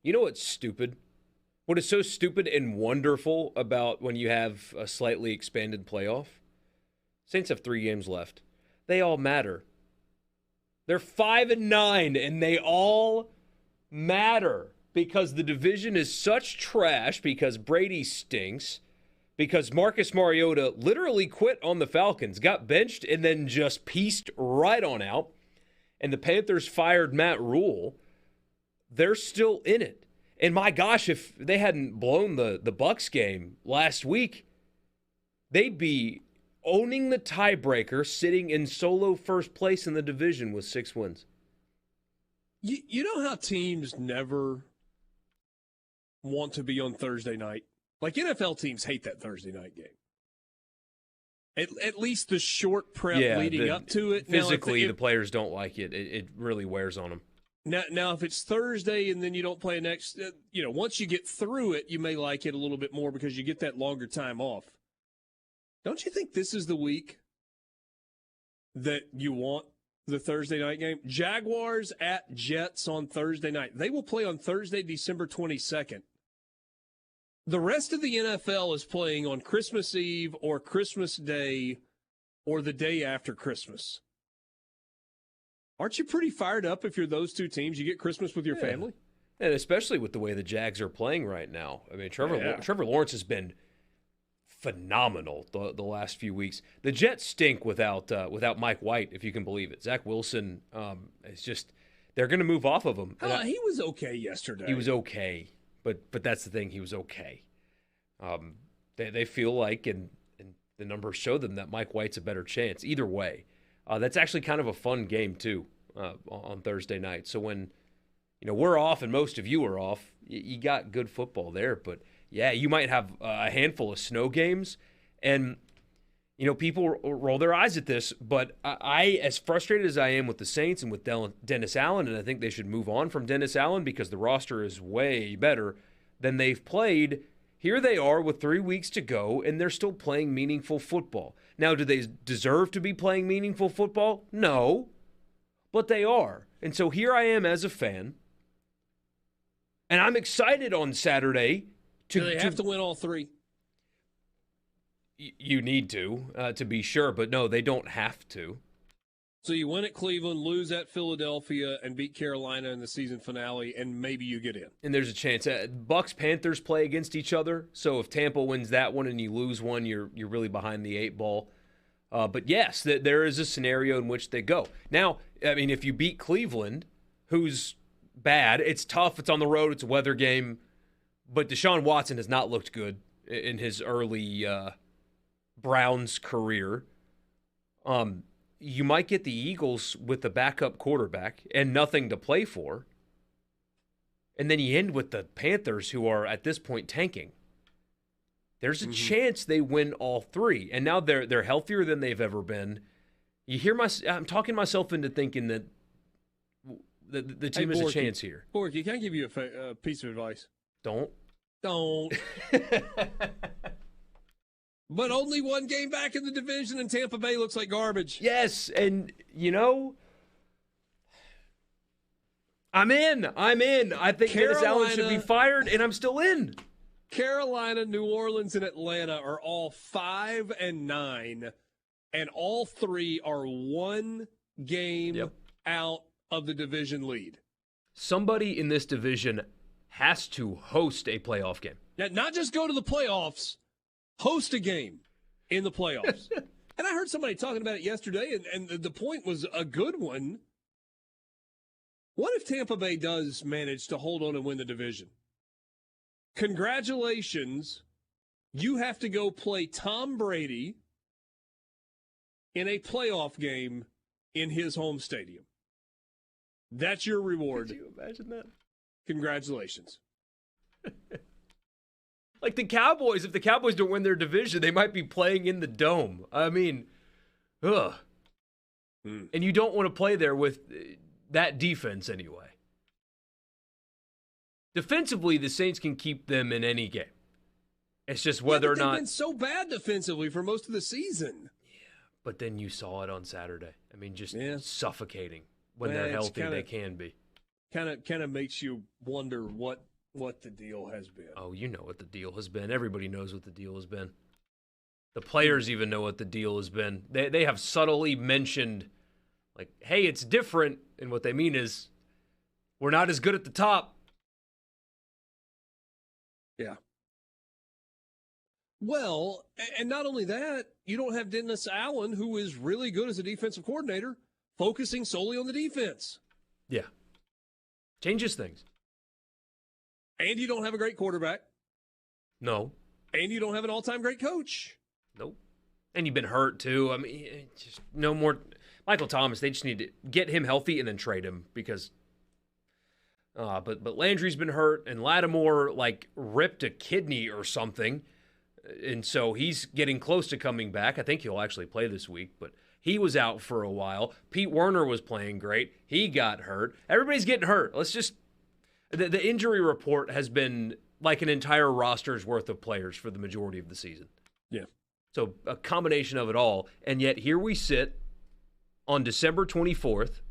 You know what's stupid? What is so stupid and wonderful about when you have a slightly expanded playoff? Saints have 3 games left. They all matter. They're 5-9, and they all matter because the division is such trash, because Brady stinks, because Marcus Mariota literally quit on the Falcons, got benched, and then just pieced right on out, and the Panthers fired Matt Rule. They're still in it. And my gosh, if they hadn't blown the Bucs game last week, they'd be owning the tiebreaker, sitting in solo first place in the division with 6 wins. You know how teams never want to be on Thursday night? Like NFL teams hate that Thursday night game. At least the short prep leading up to it. Physically, the players don't like it. It really wears on them. Now, if it's Thursday and then you don't play next, once you get through it, you may like it a little bit more because you get that longer time off. Don't you think this is the week that you want the Thursday night game? Jaguars at Jets on Thursday night. They will play on Thursday, December 22nd. The rest of the NFL is playing on Christmas Eve or Christmas Day or the day after Christmas. Aren't you pretty fired up if you're those two teams? You get Christmas with your family? And especially with the way the Jags are playing right now. I mean, Trevor Lawrence has been phenomenal the last few weeks. The Jets stink without Mike White, if you can believe it. Zach Wilson is just – they're going to move off of him. He was okay yesterday. He was okay, but that's the thing. He was okay. They feel like, and the numbers show them, that Mike White's a better chance. Either way. That's actually kind of a fun game, too, on Thursday night. So when, we're off and most of you are off, you got good football there. But, yeah, you might have a handful of snow games. And, people roll their eyes at this. But I, as frustrated as I am with the Saints and with Dennis Allen, and I think they should move on from Dennis Allen because the roster is way better than they've played, here they are with 3 weeks to go, and they're still playing meaningful football. Now, do they deserve to be playing meaningful football? No, but they are. And so here I am as a fan, and I'm excited on Saturday. Do they have to win all 3? You need to be sure, but no, they don't have to. So you win at Cleveland, lose at Philadelphia, and beat Carolina in the season finale, and maybe you get in. And there's a chance. Bucs-Panthers play against each other, so if Tampa wins that one and you lose one, you're really behind the 8 ball. But yes, there is a scenario in which they go. Now, I mean, if you beat Cleveland, who's bad, it's tough, it's on the road, it's a weather game, but Deshaun Watson has not looked good in his early Browns career. You might get the Eagles with the backup quarterback and nothing to play for. And then you end with the Panthers, who are at this point tanking. There's a chance they win all 3. And now they're healthier than they've ever been. You hear I'm talking myself into thinking that the team has a chance here. Borky, can I give you a piece of advice? Don't. But only one game back in the division, and Tampa Bay looks like garbage. Yes, and, I'm in. I think Dennis Allen should be fired, and I'm still in. Carolina, New Orleans, and Atlanta are all 5-9, and all 3 are 1 game out of the division lead. Somebody in this division has to host a playoff game. Now, not just go to the playoffs, host a game in the playoffs. And I heard somebody talking about it yesterday, and the point was a good one. What if Tampa Bay does manage to hold on and win the division? Congratulations. You have to go play Tom Brady in a playoff game in his home stadium. That's your reward. Could you imagine that? Congratulations. Like the Cowboys, if the Cowboys don't win their division, they might be playing in the Dome. I mean, ugh. And you don't want to play there with that defense anyway. Defensively, the Saints can keep them in any game. It's just whether or not they've been so bad defensively for most of the season. Yeah, but then you saw it on Saturday. I mean, just suffocating when they're healthy. They can be. Kind of makes you wonder what what the deal has been. Oh, you know what the deal has been. Everybody knows what the deal has been. The players even know what the deal has been. They have subtly mentioned, like, hey, it's different. And what they mean is, we're not as good at the top. Yeah. Well, and not only that, you don't have Dennis Allen, who is really good as a defensive coordinator, focusing solely on the defense. Yeah. Changes things. And you don't have a great quarterback. No. And you don't have an all-time great coach. Nope. And you've been hurt, too. I mean, just no more. Michael Thomas, they just need to get him healthy and then trade him because. But Landry's been hurt, and Lattimore, like, ripped a kidney or something. And so he's getting close to coming back. I think he'll actually play this week, but he was out for a while. Pete Werner was playing great. He got hurt. Everybody's getting hurt. Let's just. The injury report has been like an entire roster's worth of players for the majority of the season. Yeah. So a combination of it all. And yet here we sit on December 24th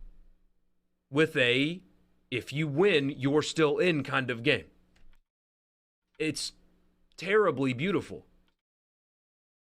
with a, if you win, you're still in kind of game. It's terribly beautiful.